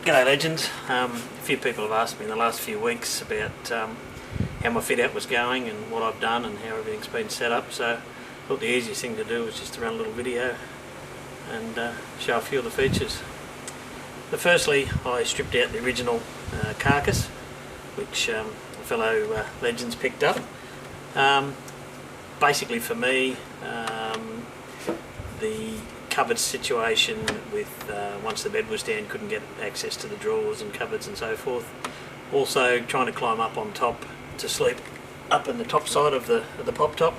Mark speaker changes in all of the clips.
Speaker 1: G'day legends. A few people have asked me in the last few weeks about how my fit out was going and what I've done and how everything's been set up, so I thought the easiest thing to do was just to run a little video and show a few of the features. But firstly, I stripped out the original carcass, which a fellow legends picked up. Basically for me, the cupboard situation with once the bed was down, couldn't get access to the drawers and cupboards and so forth. Also trying to climb up on top to sleep up in the top side of the pop top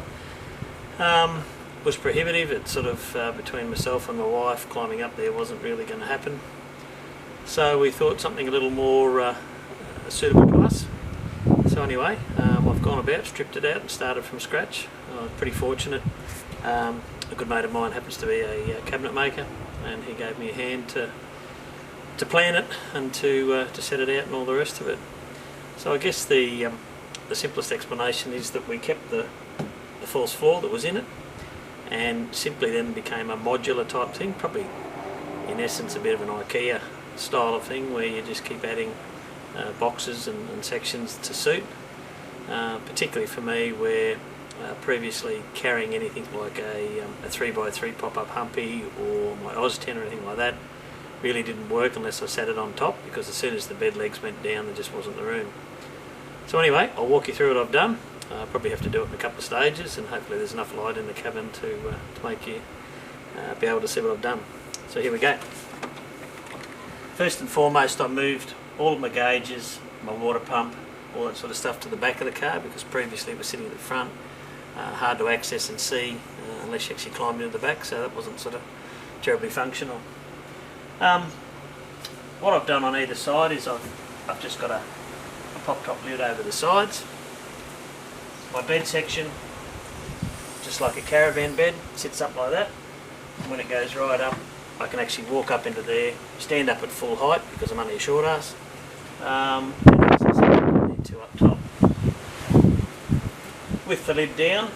Speaker 1: was prohibitive. It's sort of between myself and my wife, climbing up there wasn't really going to happen. So we thought something a little more suitable to us. So anyway, I've gone about, stripped it out and started from scratch. I was pretty fortunate. A good mate of mine happens to be a cabinet maker, and he gave me a hand to plan it and to set it out and all the rest of it. So I guess the simplest explanation is that we kept the false floor that was in it, and simply then became a modular type thing, probably in essence a bit of an IKEA style of thing where you just keep adding boxes and sections to suit, particularly for me where previously carrying anything like a 3x3 pop-up humpy or my Oz-10 or anything like that really didn't work unless I sat it on top, because as soon as the bed legs went down there just wasn't the room. So anyway, I'll walk you through what I've done. I'll probably have to do it in a couple of stages, and hopefully there's enough light in the cabin to make you be able to see what I've done. So here we go. First and foremost, I moved all of my gauges, my water pump, all that sort of stuff to the back of the car, because previously it was sitting at the front, hard to access and see unless you actually climbed into the back, so that wasn't sort of terribly functional. What I've done on either side is I've just got a pop top lid over the sides. My bed section, just like a caravan bed, sits up like that. And when it goes right up, I can actually walk up into there, stand up at full height because I'm only a short ass, and access it I need to up top. With the lid down,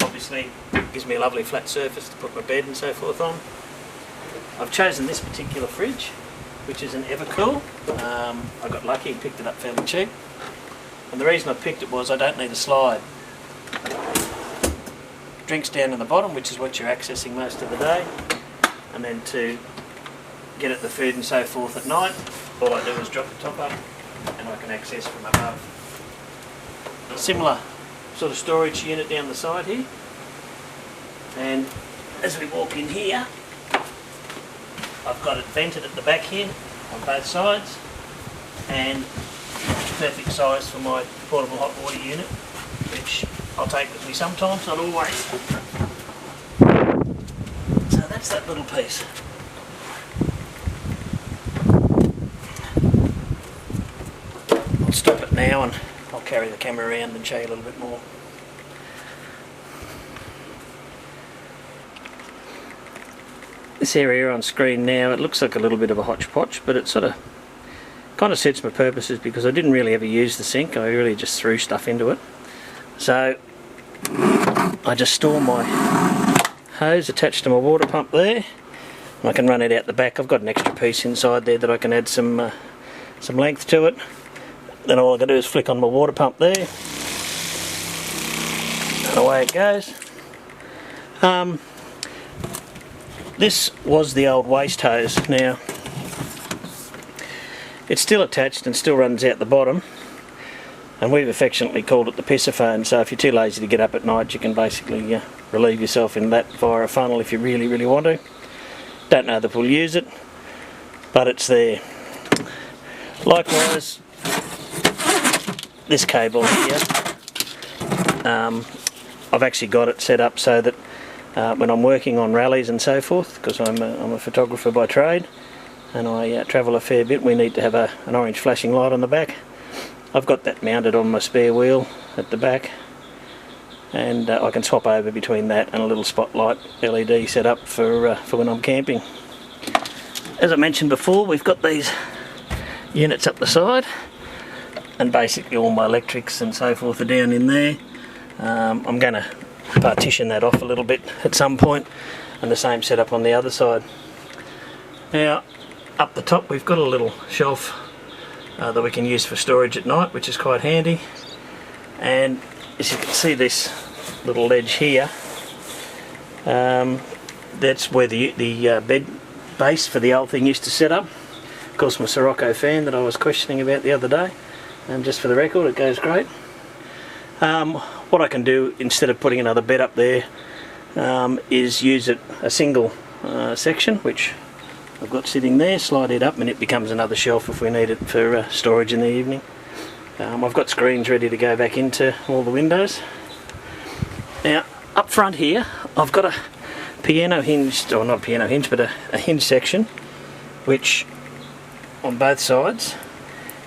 Speaker 1: obviously gives me a lovely flat surface to put my bed and so forth on. I've chosen this particular fridge, which is an Evercool. I got lucky and picked it up fairly cheap. And the reason I picked it was I don't need a slide. Drinks down in the bottom, which is what you're accessing most of the day. And then to get at the food and so forth at night, all I do is drop the top up and I can access from above. A similar sort of storage unit down the side here. And as we walk in here, I've got it vented at the back here on both sides, and perfect size for my portable hot water unit, which I'll take with me sometimes, not always. So that's that little piece. I'll stop it now and I'll carry the camera around and show you a little bit more. This area on screen now, it looks like a little bit of a hodgepodge, but it sort of kind of suits my purposes because I didn't really ever use the sink. I really just threw stuff into it. So I just store my hose attached to my water pump there, and I can run it out the back. I've got an extra piece inside there that I can add some length to it. Then all I got to do is flick on my water pump there, and away it goes. This was the old waste hose. Now it's still attached and still runs out the bottom, and we've affectionately called it the pissophone. So if you're too lazy to get up at night, you can basically relieve yourself in that via a funnel if you really want to. Don't know that we'll use it, but it's there. Likewise, this cable here, I've actually got it set up so that when I'm working on rallies and so forth, because I'm a photographer by trade and I travel a fair bit, we need to have an orange flashing light on the back. I've got that mounted on my spare wheel at the back, and I can swap over between that and a little spotlight LED set up for when I'm camping. As I mentioned before, we've got these units up the side, and basically all my electrics and so forth are down in there. I'm going to partition that off a little bit at some point, and the same setup on the other side. Now up the top we've got a little shelf that we can use for storage at night, which is quite handy. And as you can see, this little ledge here, that's where the bed base for the old thing used to set up. Of course, my Sirocco fan that I was questioning about the other day, and just for the record, it goes great. What I can do instead of putting another bed up there is use a single section, which I've got sitting there, slide it up and it becomes another shelf if we need it for storage in the evening. I've got screens ready to go back into all the windows. Now up front here I've got a piano hinged, or not piano hinge, but a hinge section, which on both sides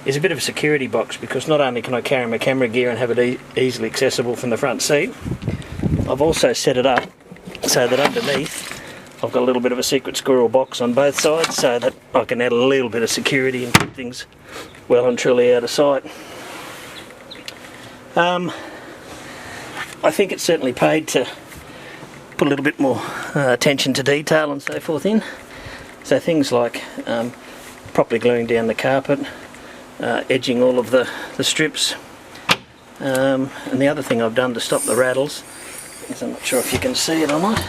Speaker 1: is a bit of a security box, because not only can I carry my camera gear and have it easily accessible from the front seat, I've also set it up so that underneath I've got a little bit of a secret squirrel box on both sides, so that I can add a little bit of security and keep things well and truly out of sight. I think it's certainly paid to put a little bit more attention to detail and so forth in. So things like properly gluing down the carpet, edging all of the strips, and the other thing I've done to stop the rattles is, I'm not sure if you can see it or not,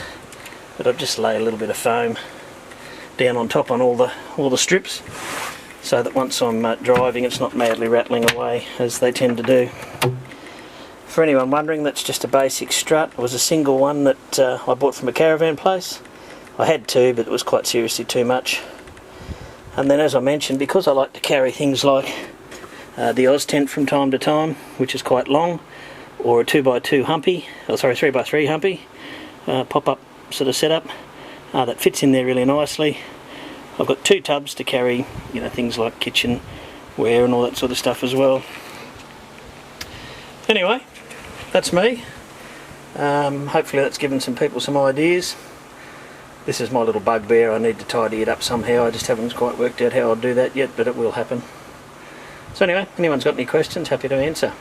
Speaker 1: but I've just laid a little bit of foam down on top on all the strips, so that once I'm driving it's not madly rattling away as they tend to do. For anyone wondering, that's just a basic strut. It was a single one that I bought from a caravan place. I had two, but it was quite seriously too much. And then, as I mentioned, because I like to carry things like the Oz tent from time to time, which is quite long, or a 2x2 humpy, oh sorry, 3x3 humpy, pop-up sort of setup, that fits in there really nicely. I've got two tubs to carry, you know, things like kitchenware and all that sort of stuff as well. Anyway, that's me. Hopefully that's given some people some ideas. This is my little bugbear. I need to tidy it up somehow. I just haven't quite worked out how I'll do that yet, but it will happen. So anyway, anyone's got any questions, happy to answer.